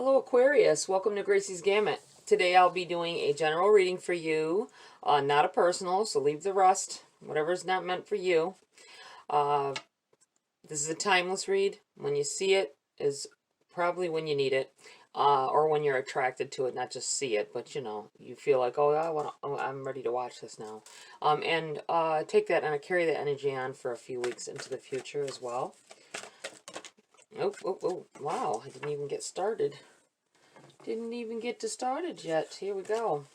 Hello Aquarius, welcome to Gracie's Gamut. Today I'll be doing a general reading for you, not a personal, so leave the rest, whatever's not meant for you. This is a timeless read. When you see it is probably when you need it, or when you're attracted to it, not just see it, but you know, you feel like, I'm ready to watch this now. Take that and carry that energy on for a few weeks into the future as well. Oh, wow, I didn't even get started. Didn't even get started yet. Here we go.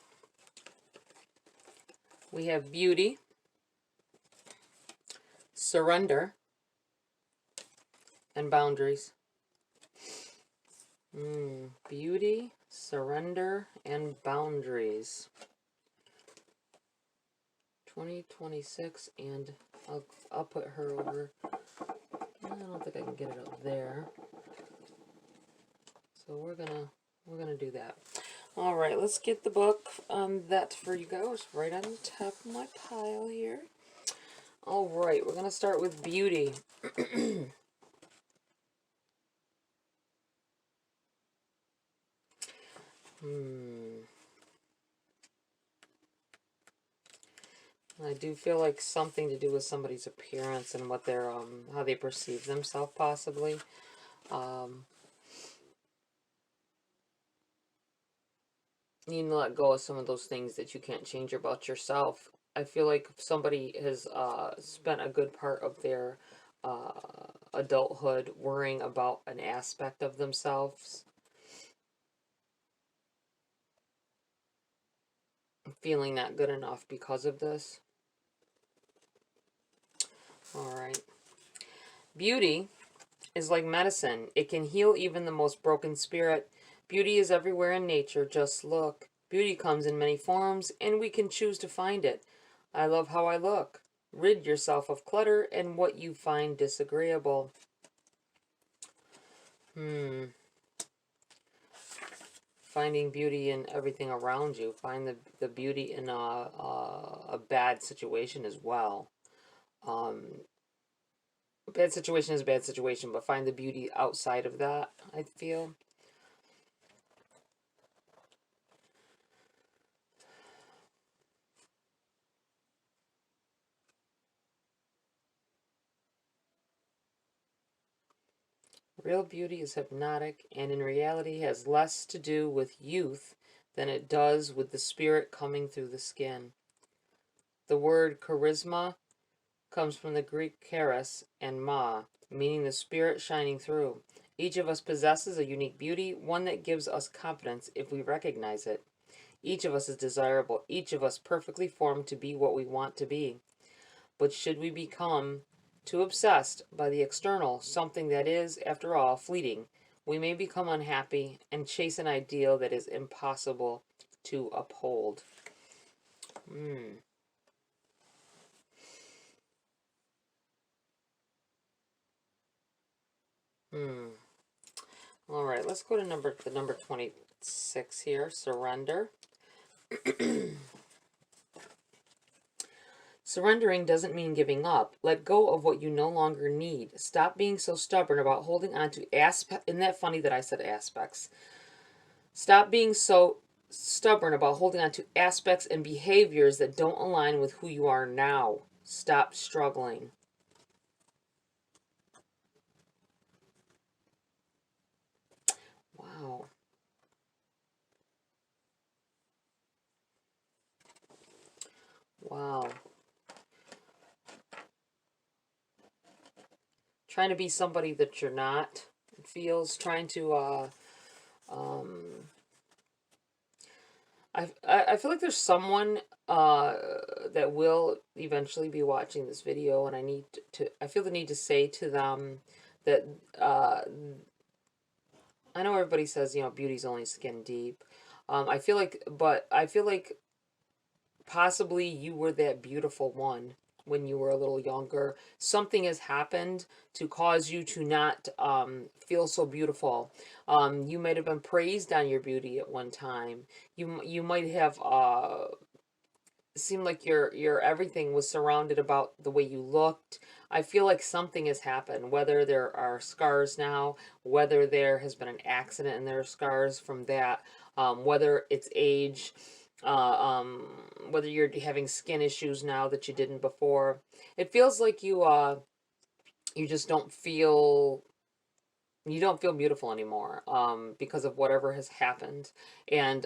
We have beauty, surrender, and boundaries. Beauty, surrender, and boundaries. 2026, and I'll put her over. I don't think I can get it up there. So we're gonna do that. All right, let's get the book that for you guys right on top of my pile here. All right, we're gonna start with beauty. I do feel like something to do with somebody's appearance and what they're how they perceive themselves, possibly. You need to let go of some of those things that you can't change about yourself. I feel like somebody has spent a good part of their adulthood worrying about an aspect of themselves, feeling not good enough because of this. All right. Beauty is like medicine. It can heal even the most broken spirit. Beauty is everywhere in nature. Just look. Beauty comes in many forms, and we can choose to find it. I love how I look. Rid yourself of clutter and what you find disagreeable. Finding beauty in everything around you. Find the beauty in a bad situation as well. A bad situation is a bad situation, but find the beauty outside of that, I feel. Real beauty is hypnotic and in reality has less to do with youth than it does with the spirit coming through the skin. The word charisma comes from the Greek charis and ma, meaning the spirit shining through. Each of us possesses a unique beauty, one that gives us confidence if we recognize it. Each of us is desirable, each of us perfectly formed to be what we want to be. But should we become too obsessed by the external, something that is, after all, fleeting, we may become unhappy and chase an ideal that is impossible to uphold. All right, let's go to number 26 here, surrender. Surrendering doesn't mean giving up. Let go of what you no longer need. Stop being so stubborn about holding on to aspects. Isn't that funny that I said aspects? Stop being so stubborn about holding on to aspects and behaviors that don't align with who you are now. Stop struggling. Wow. Wow. Trying to be somebody that you're not. It feels trying to I feel like there's someone that will eventually be watching this video, and I feel the need to say to them that I know everybody says, you know, beauty's only skin deep. I feel like possibly you were that beautiful one when you were a little younger. Something has happened to cause you to not feel so beautiful. You might have been praised on your beauty at one time. You might have seemed like your everything was surrounded about the way you looked. I feel like something has happened, whether there are scars now, whether there has been an accident and there are scars from that, whether it's age, whether you're having skin issues now that you didn't before. It feels like you just don't feel beautiful anymore, because of whatever has happened. And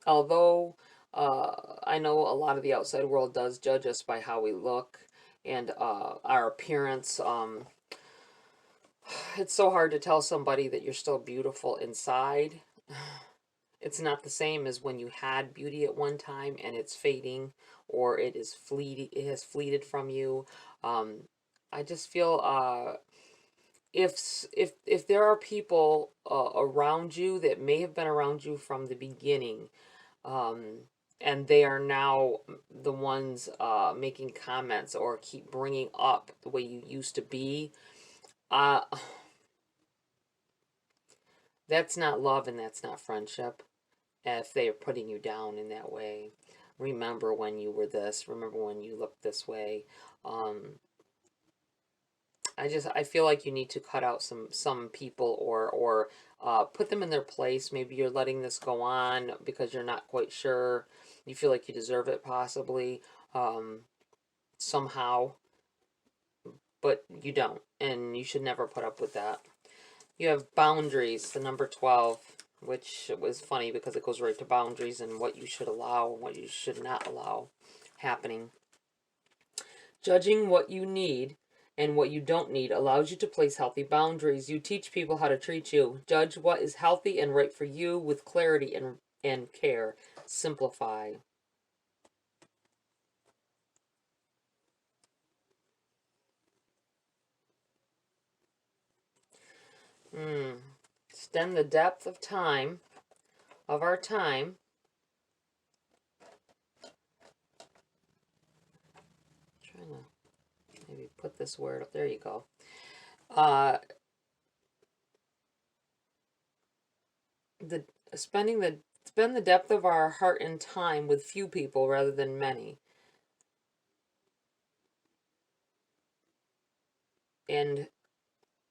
although I know a lot of the outside world does judge us by how we look and our appearance, it's so hard to tell somebody that you're still beautiful inside. It's not the same as when you had beauty at one time and it's fading, or it has fleeted from you. Um, I just feel if there are people around you that may have been around you from the beginning, um, and they are now the ones making comments or keep bringing up the way you used to be, uh, that's not love and that's not friendship. If they are putting you down in that way, remember when you were this. Remember when you looked this way. Um, I feel like you need to cut out some people, or put them in their place. Maybe you're letting this go on because you're not quite sure. You feel like you deserve it possibly, um, somehow, but you don't, and you should never put up with that. You have boundaries, the number 12, which was funny because it goes right to boundaries and what you should allow and what you should not allow happening. Judging what you need and what you don't need allows you to place healthy boundaries. You teach people how to treat you. Judge what is healthy and right for you with clarity and care. Simplify. Extend the depth of time, of our time. I'm trying to maybe put this word up. There you go. Uh, the spend the depth of our heart and time with few people rather than many. And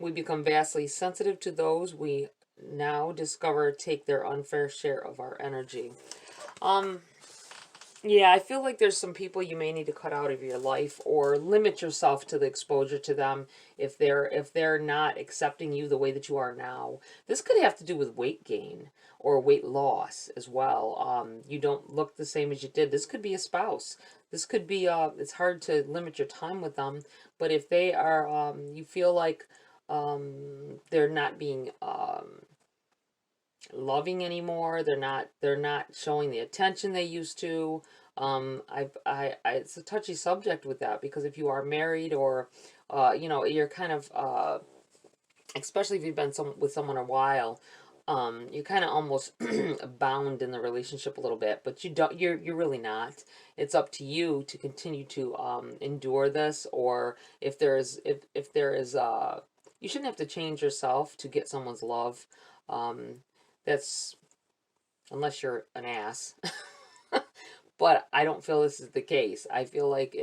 we become vastly sensitive to those we now discover take their unfair share of our energy. Um, yeah, I feel like there's some people you may need to cut out of your life or limit yourself to the exposure to them if they're not accepting you the way that you are now. This could have to do with weight gain or weight loss as well. You don't look the same as you did. This could be a spouse. This could be it's hard to limit your time with them, but if they are you feel like they're not being loving anymore. They're not showing the attention they used to. It's a touchy subject with that because if you are married or, you're kind of, especially if you've been with someone a while, you're kind of almost bound in the relationship a little bit, but you're really not. It's up to you to continue to endure this, or if there is you shouldn't have to change yourself to get someone's love. Um, that's unless you're an ass. But I don't feel this is the case. I feel like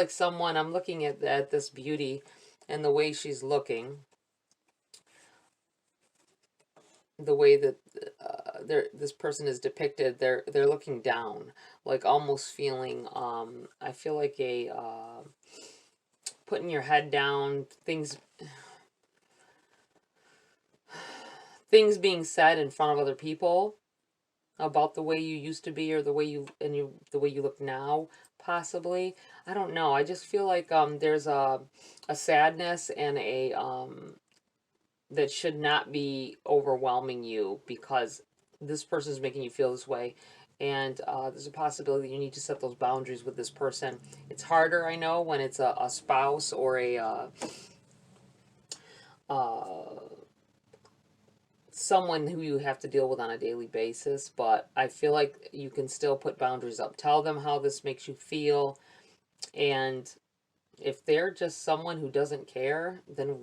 someone, I'm looking at this beauty and the way she's looking, the way that this person is depicted, they're looking down, like almost feeling I feel like a putting your head down, things being said in front of other people about the way you used to be or the way you look now, possibly. I don't know. I just feel like there's a sadness and a that should not be overwhelming you because this person is making you feel this way. And there's a possibility you need to set those boundaries with this person. It's harder, I know, when it's a spouse or a uh, someone who you have to deal with on a daily basis, but I feel like you can still put boundaries up. Tell them how this makes you feel, and if they're just someone who doesn't care, then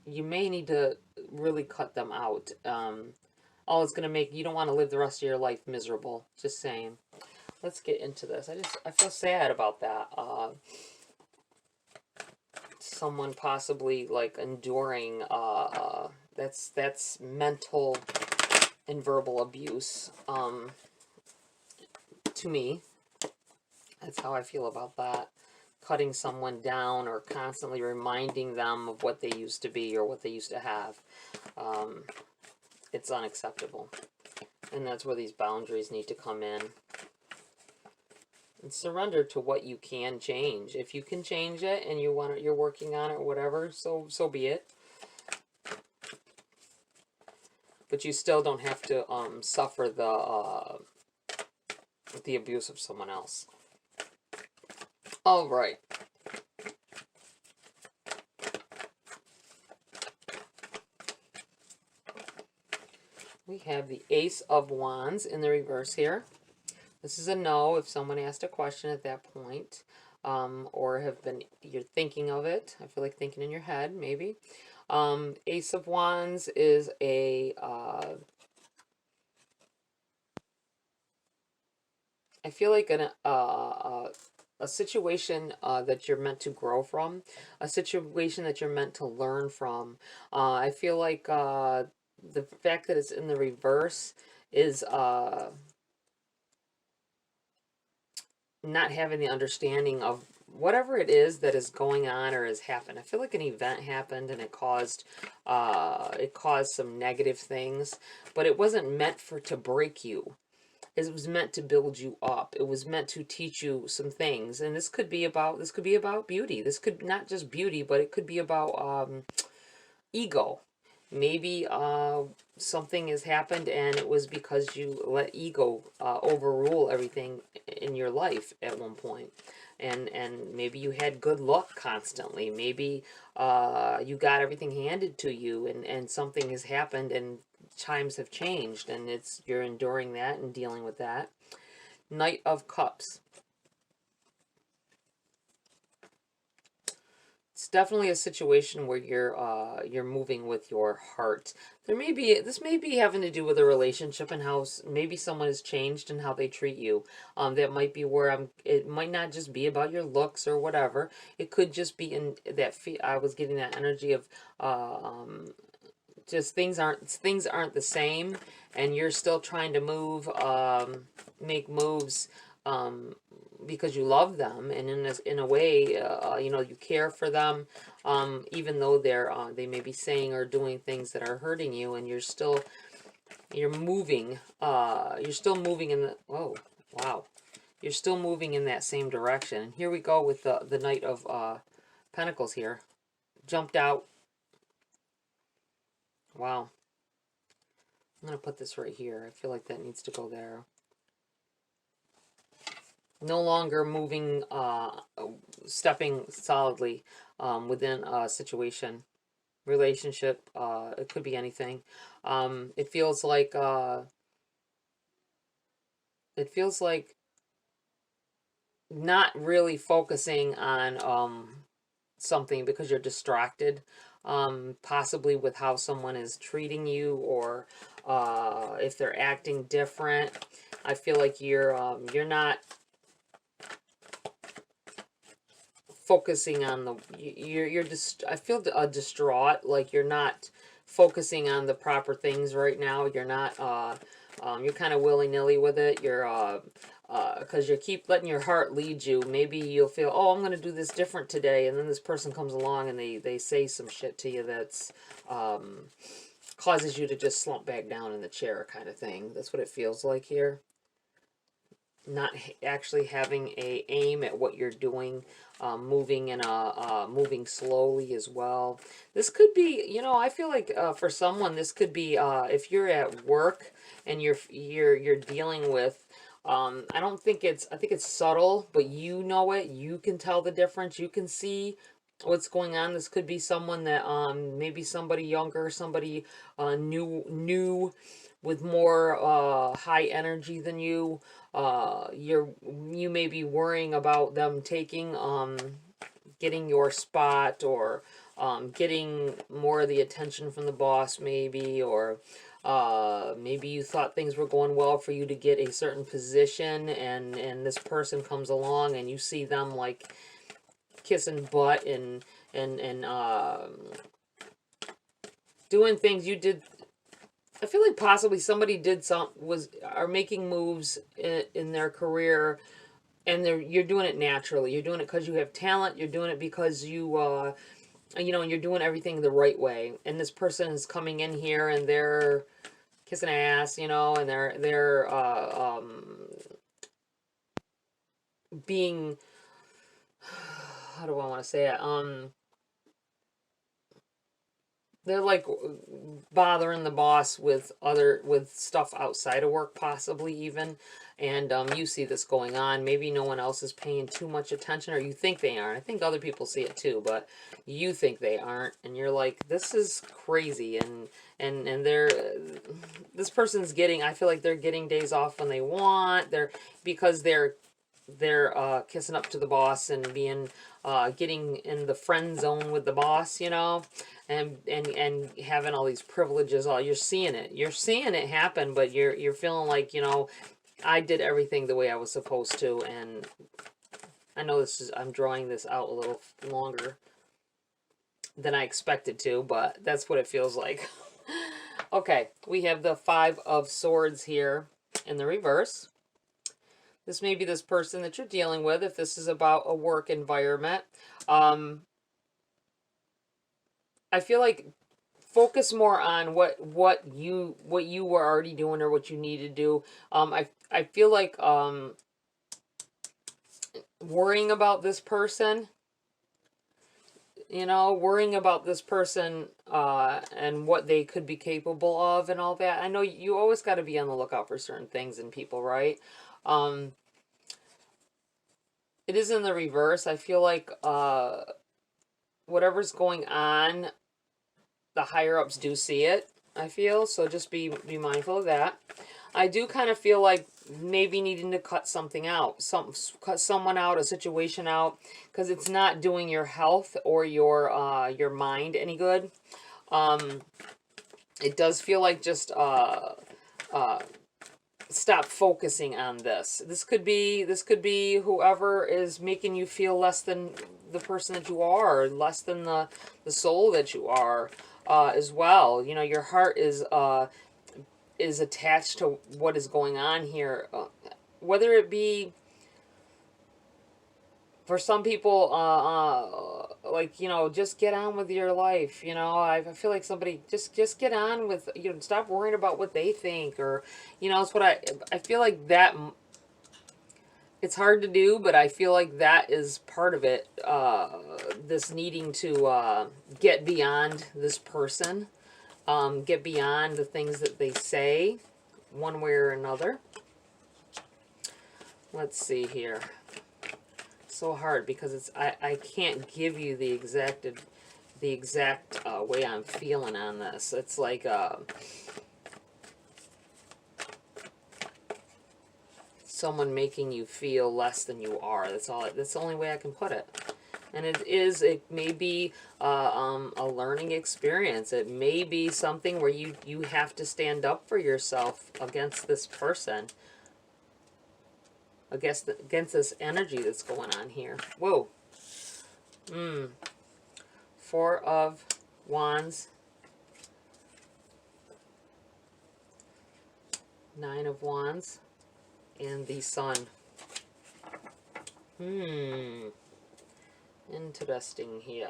you may need to really cut them out. oh, it's going to make, you don't want to live the rest of your life miserable. Just saying. Let's get into this. I feel sad about that. Someone possibly like enduring, that's mental and verbal abuse, to me. That's how I feel about that. Cutting someone down or constantly reminding them of what they used to be or what they used to have. It's unacceptable. And that's where these boundaries need to come in. And surrender to what you can change. If you can change it and you want it, you're working on it or whatever, so be it. But you still don't have to suffer the abuse of someone else. All right. We have the Ace of Wands in the reverse here. This is a no if someone asked a question at that point, or you're thinking of it. I feel like thinking in your head, maybe. Ace of Wands is I feel like a situation that you're meant to grow from, a situation that you're meant to learn from. I feel like the fact that it's in the reverse is not having the understanding of whatever it is that is going on or has happened. I feel like an event happened and it caused some negative things, but it wasn't meant to break you. It was meant to build you up. It was meant to teach you some things. And this could be about beauty. This could not just beauty, but it could be about ego. Maybe something has happened and it was because you let ego overrule everything in your life at one point. And maybe you had good luck constantly. Maybe you got everything handed to you and something has happened and times have changed and you're enduring that and dealing with that. Knight of Cups. It's definitely a situation where you're moving with your heart. This may be having to do with a relationship and how maybe someone has changed and how they treat you. That might be where it might not just be about your looks or whatever. It could just be in that I was getting that energy of just things aren't the same, and you're still trying to make moves because you love them, and in a way, you care for them, even though they may be saying or doing things that are hurting you, and you're moving. You're still moving in the You're still moving in that same direction. And here we go with the Knight of Pentacles here, jumped out. Wow. I'm going to put this right here. I feel like that needs to go there. No longer moving, stepping solidly within a situation, relationship. It could be anything. It feels like not really focusing on something because you're distracted. Possibly with how someone is treating you, or if they're acting different. I feel like you're not focusing on you're just, I feel distraught, like you're not focusing on the proper things right now. You're not you're kind of willy-nilly with it. You're because you keep letting your heart lead you. Maybe you'll feel, oh, I'm going to do this different today, and then this person comes along and they say some shit to you that's causes you to just slump back down in the chair kind of thing. That's what it feels like here. Not actually having a aim at what you're doing, moving moving slowly as well. This could be, I feel like for someone, this could be if you're at work and you're dealing with. I don't think I think it's subtle, but you know it. You can tell the difference. You can see what's going on. This could be someone that maybe somebody younger, somebody new with more high energy than you. You may be worrying about them getting your spot, or getting more of the attention from the boss, maybe, or maybe you thought things were going well for you to get a certain position, and this person comes along and you see them like kissing butt and doing things you did. I feel like possibly somebody are making moves in their career, and you're doing it naturally. You're doing it because you have talent. You're doing it because you you know, and you're doing everything the right way. And this person is coming in here and they're kissing ass, you know, and they're being, how do I want to say it? They're like bothering the boss with stuff outside of work, possibly even. And you see this going on. Maybe no one else is paying too much attention, or you think they aren't. I think other people see it too, but you think they aren't, and you're like, this is crazy. And this person's getting, I feel like they're getting days off when they want. Because they're kissing up to the boss and being getting in the friend zone with the boss, you know, and having all these privileges. You're seeing it happen, but you're feeling like, you know, I did everything the way I was supposed to. And I know I'm drawing this out a little longer than I expected to, but that's what it feels like. Okay, we have the Five of Swords here in the reverse. This may be this person that you're dealing with, if this is about a work environment. I feel like focus more on what you were already doing, or what you need to do. I feel like worrying about this person, you know, worrying about this person and what they could be capable of and all that. I know you always got to be on the lookout for certain things in people, right? It is in the reverse. I feel like whatever's going on, the higher-ups do see it, I feel. So just be mindful of that. I do kind of feel like maybe needing to cut something out. Cut someone out, a situation out, because it's not doing your health or your mind any good. It does feel like just stop focusing on this. This could be whoever is making you feel less than the person that you are, less than the soul that you are, as well. You know, your heart is attached to what is going on here, whether it be for some people, like, you know, just get on with your life. You know, I feel like somebody just get on with, you know, stop worrying about what they think, or, you know, it's what I feel like that it's hard to do, but I feel like that is part of it. This needing to get beyond this person, get beyond the things that they say, one way or another. Let's see here. So hard because I can't give you the exact way I'm feeling on this. It's like someone making you feel less than you are. That's the only way I can put it. And it may be a learning experience. It may be something where you have to stand up for yourself against this person, against this energy that's going on here. Whoa. Four of Wands. Nine of Wands. And the Sun. Interesting here.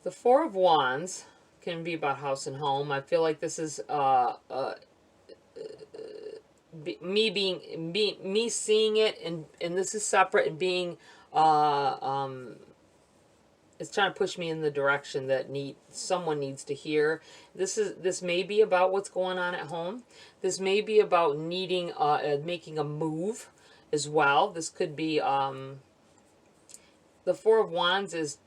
The Four of Wands can be about house and home. I feel like this is me seeing it, and this is separate, and being it's trying to push me in the direction that someone needs to hear. This may be about what's going on at home. This may be about needing making a move as well. This could be the Four of Wands is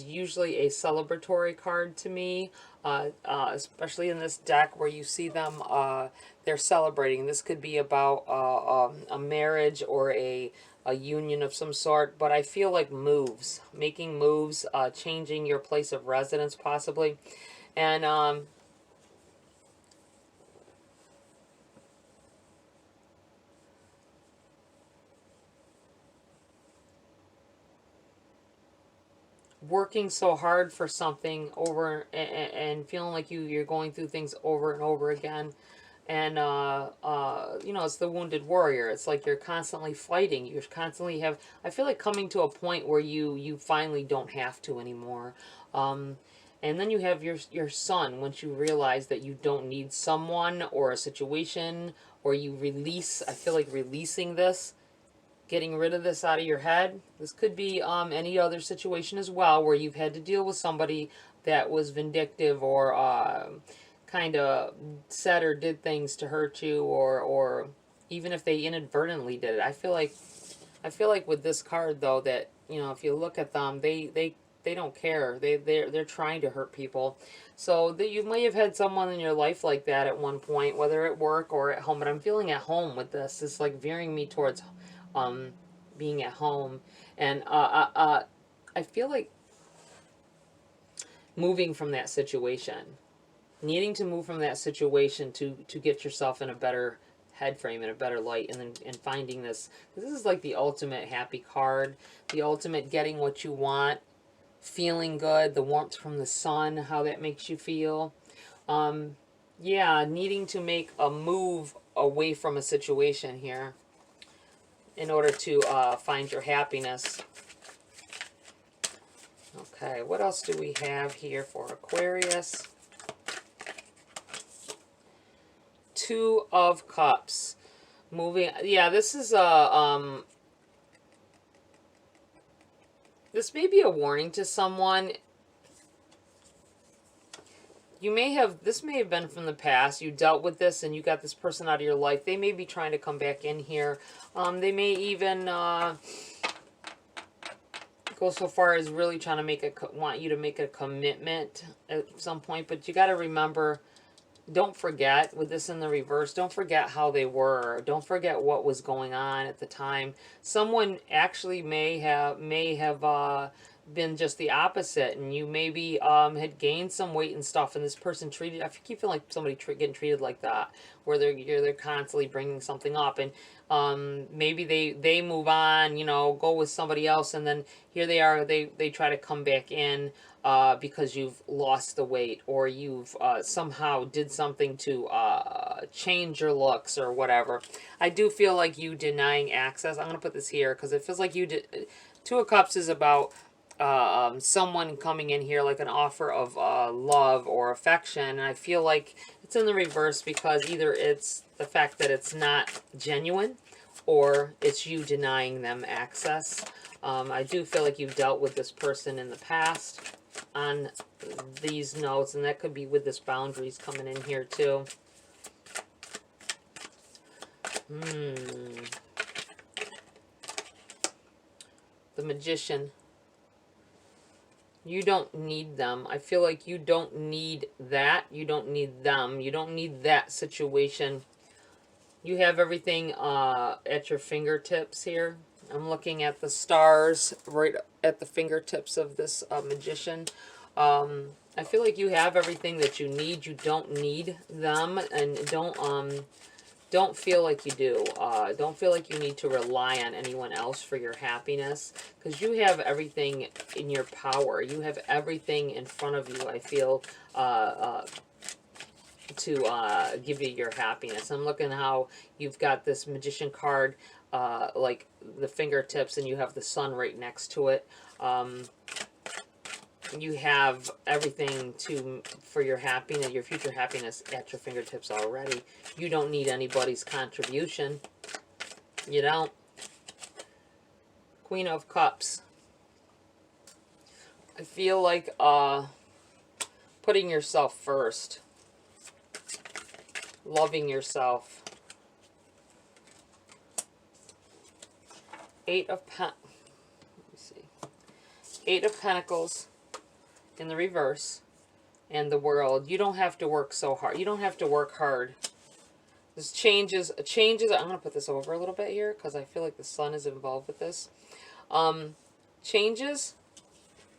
usually a celebratory card to me, especially in this deck where you see them they're celebrating. This could be about a marriage or a a union of some sort, but I feel like moves, making moves, changing your place of residence possibly. And working so hard for something over and feeling like you're going through things over and over again. And you know, it's the wounded warrior. It's like you're constantly fighting. You're constantly have, I feel like, coming to a point where you finally don't have to anymore. And then you have your son, once you realize that you don't need someone or a situation, or you release, I feel like releasing this, getting rid of this out of your head. This could be any other situation as well, where you've had to deal with somebody that was vindictive, or kind of said or did things to hurt you, or even if they inadvertently did it. I feel like with this card though, that, you know, if you look at them, they don't care. They're trying to hurt people. So that you may have had someone in your life like that at one point, whether at work or at home. But I'm feeling at home with this. It's like veering me towards being at home. And I feel like moving from that situation, needing to move from that situation to get yourself in a better head frame, in a better light, and finding this. This is like the ultimate happy card, the ultimate getting what you want, feeling good, the warmth from the sun, how that makes you feel. Yeah, needing to make a move away from a situation here in order to find your happiness. Okay, what else do we have here for Aquarius? Two of Cups. Moving, yeah, this is a, this may be a warning to someone. You may have, this may have been from the past. You dealt with this and you got this person out of your life. They may be trying to come back in here. They may even go so far as really trying to want you to make a commitment at some point. But you got to remember, don't forget, with this in the reverse, don't forget how they were. Don't forget what was going on at the time. Someone actually may have been just the opposite, and you maybe had gained some weight and stuff, and this person treated, I keep feeling like somebody getting treated like that, where they're constantly bringing something up, and maybe they move on, you know, go with somebody else, and then here they are, they try to come back in because you've lost the weight, or you've somehow did something to change your looks or whatever. I do feel like you denying access. I'm going to put this here because it feels like you did. Two of Cups is about someone coming in here, like an offer of love or affection. And I feel like it's in the reverse because either it's the fact that it's not genuine, or it's you denying them access. I do feel like you've dealt with this person in the past on these notes, and that could be with this boundaries coming in here too. The Magician. You don't need them. I feel like you don't need that. You don't need them. You don't need that situation. You have everything at your fingertips here. I'm looking at the stars right at the fingertips of this Magician. I feel like you have everything that you need. You don't need them, and don't feel like you do. Don't feel like you need to rely on anyone else for your happiness, because you have everything in your power. You have everything in front of you, I feel, to give you your happiness. I'm looking how you've got this Magician card, like the fingertips, and you have the sun right next to it. You have everything for your happiness, your future happiness at your fingertips already. You don't need anybody's contribution. You don't. Queen of Cups. I feel like putting yourself first. Loving yourself. Eight of Pentacles in the reverse, and the World. You don't have to work so hard. You don't have to work hard. There's changes. I'm going to put this over a little bit here because I feel like the sun is involved with this. Changes,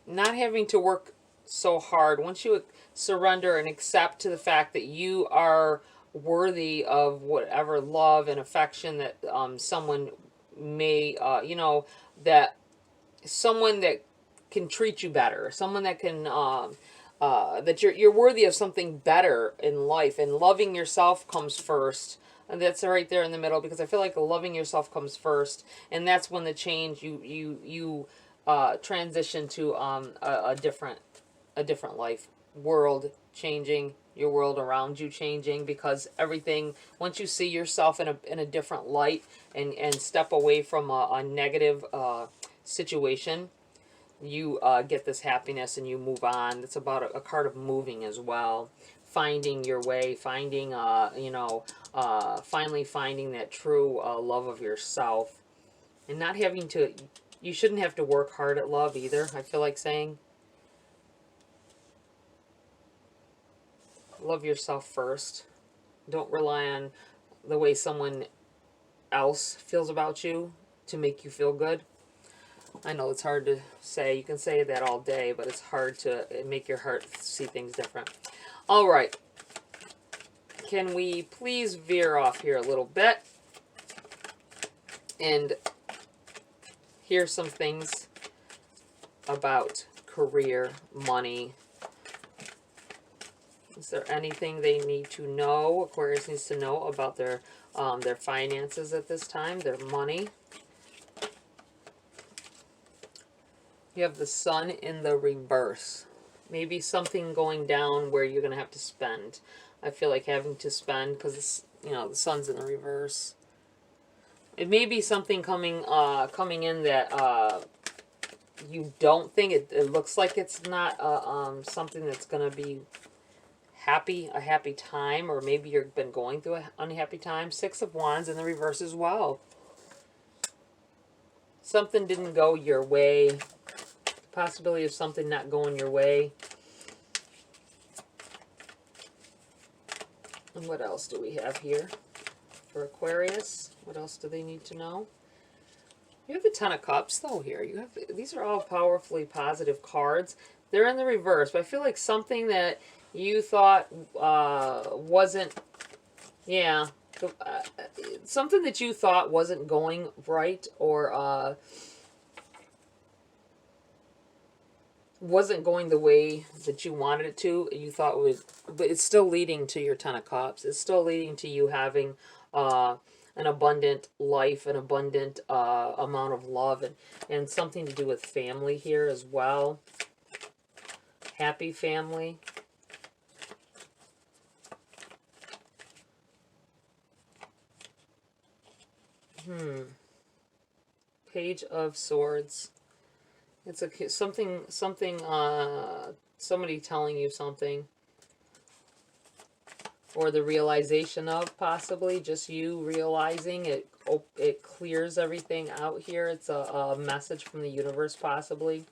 not having to work so hard. Once you surrender and accept to the fact that you are worthy of whatever love and affection that someone may, that someone that can treat you better, someone that can, that you're worthy of something better in life, and loving yourself comes first. And that's right there in the middle, because I feel like loving yourself comes first, and that's when the change you transition to a different life, world changing, your world around you changing, because everything, once you see yourself in a different light and step away from a negative situation, you get this happiness and you move on. It's about a card of moving as well, finding your way, finding finally finding that true love of yourself, and not having to, you shouldn't have to work hard at love either, I feel like saying. Love yourself first. Don't rely on the way someone else feels about you to make you feel good. I know it's hard to say. You can say that all day, but it's hard to make your heart see things different. All right. Can we please veer off here a little bit and hear some things about career, money? Is there anything they need to know, Aquarius needs to know about their finances at this time, their money? You have the sun in the reverse. Maybe something going down where you're going to have to spend. I feel like having to spend because, the sun's in the reverse. It may be something coming in that you don't think. It looks like it's not something that's going to be a happy time, or maybe you've been going through an unhappy time. 6 of Wands in the reverse as well. Something didn't go your way. Possibility of something not going your way. And what else do we have here for Aquarius? What else do they need to know? You have the Ten of Cups, though, here. You have, these are all powerfully positive cards. They're in the reverse, but I feel like something that you thought wasn't, something that you thought wasn't going right, or wasn't going the way that you wanted it to, you thought it was, but it's still leading to your Ten of Cups. It's still leading to you having an abundant life, an abundant amount of love, and something to do with family here as well. Happy family. Page of Swords. It's something, somebody telling you something, or the realization of, possibly just you realizing it. It clears everything out here. It's a message from the universe, possibly.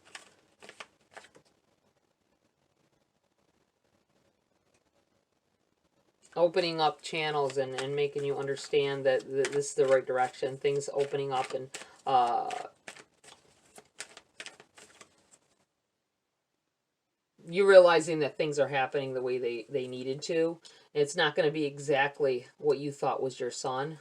Opening up channels and making you understand that this is the right direction. Things opening up, and you realizing that things are happening the way they needed to. It's not going to be exactly what you thought was your sun.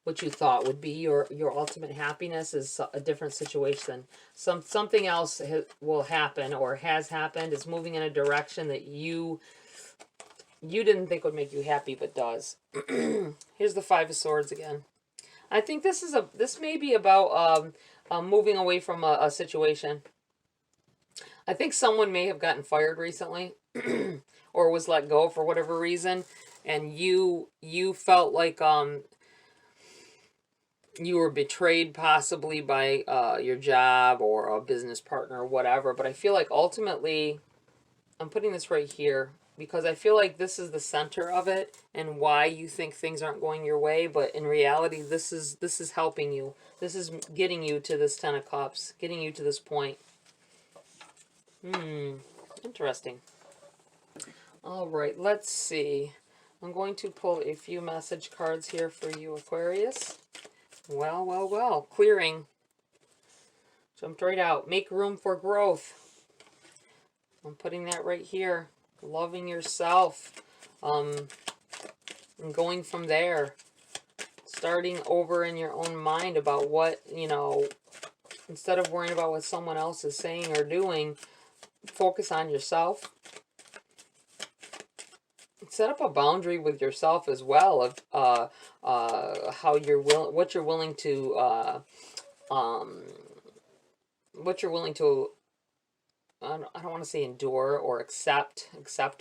What you thought would be your ultimate happiness is a different situation. Something else will happen, or has happened. It's moving in a direction that you didn't think would make you happy, but does. Here's the Five of Swords again. I think this may be about moving away from a situation. I think someone may have gotten fired recently or was let go for whatever reason, and you felt like you were betrayed, possibly by your job or a business partner or whatever. But I feel like ultimately, I'm putting this right here because I feel like this is the center of it and why you think things aren't going your way. But in reality, this is helping you. This is getting you to this Ten of Cups, getting you to this point. Interesting. All right, let's see. I'm going to pull a few message cards here for you, Aquarius. Well, well, well. Clearing. Jumped right out. Make room for growth. I'm putting that right here. Loving yourself. And going from there. Starting over in your own mind about what, you know, instead of worrying about what someone else is saying or doing, focus on yourself. Set up a boundary with yourself as well of how you're what you're willing to I don't want to say endure or accept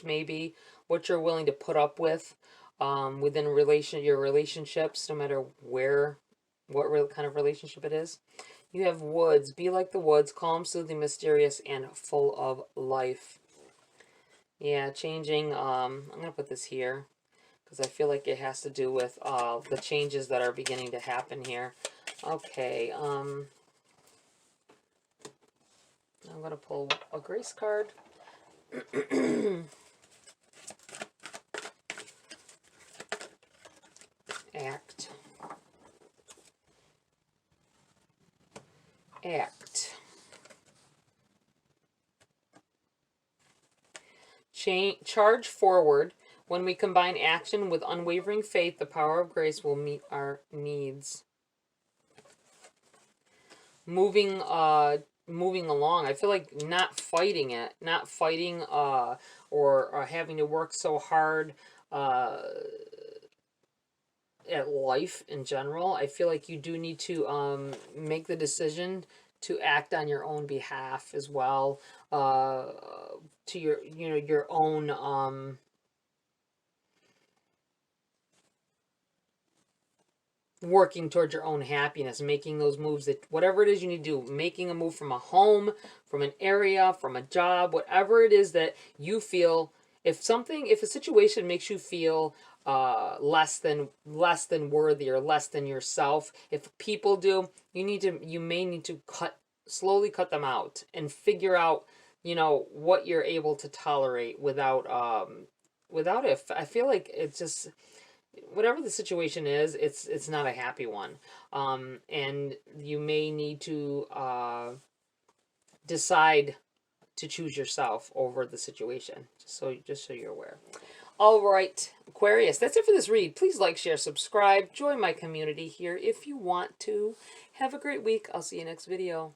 maybe, what you're willing to put up with within your relationships, no matter what kind of relationship it is. You have woods. Be like the woods, calm, soothing, mysterious, and full of life. Yeah, changing. I'm going to put this here because I feel like it has to do with the changes that are beginning to happen here. Okay. I'm going to pull a grace card. Act. Act. Charge forward. When we combine action with unwavering faith, the power of grace will meet our needs. Moving along. I feel like not fighting it, not fighting or having to work so hard at life in general. I feel like you do need to make the decision to act on your own behalf as well, to your own working towards your own happiness, making those moves, that whatever it is you need to do, making a move from a home, from an area, from a job, whatever it is that you feel, if a situation makes you feel less than worthy or less than yourself, if people do, you may need to slowly cut them out and figure out, what you're able to tolerate without it. I feel like it's just, whatever the situation is, it's not a happy one, and you may need to decide to choose yourself over the situation, just so you're aware. All right, Aquarius, that's it for this read. Please like, share, subscribe, join my community here if you want to. Have a great week. I'll see you next video.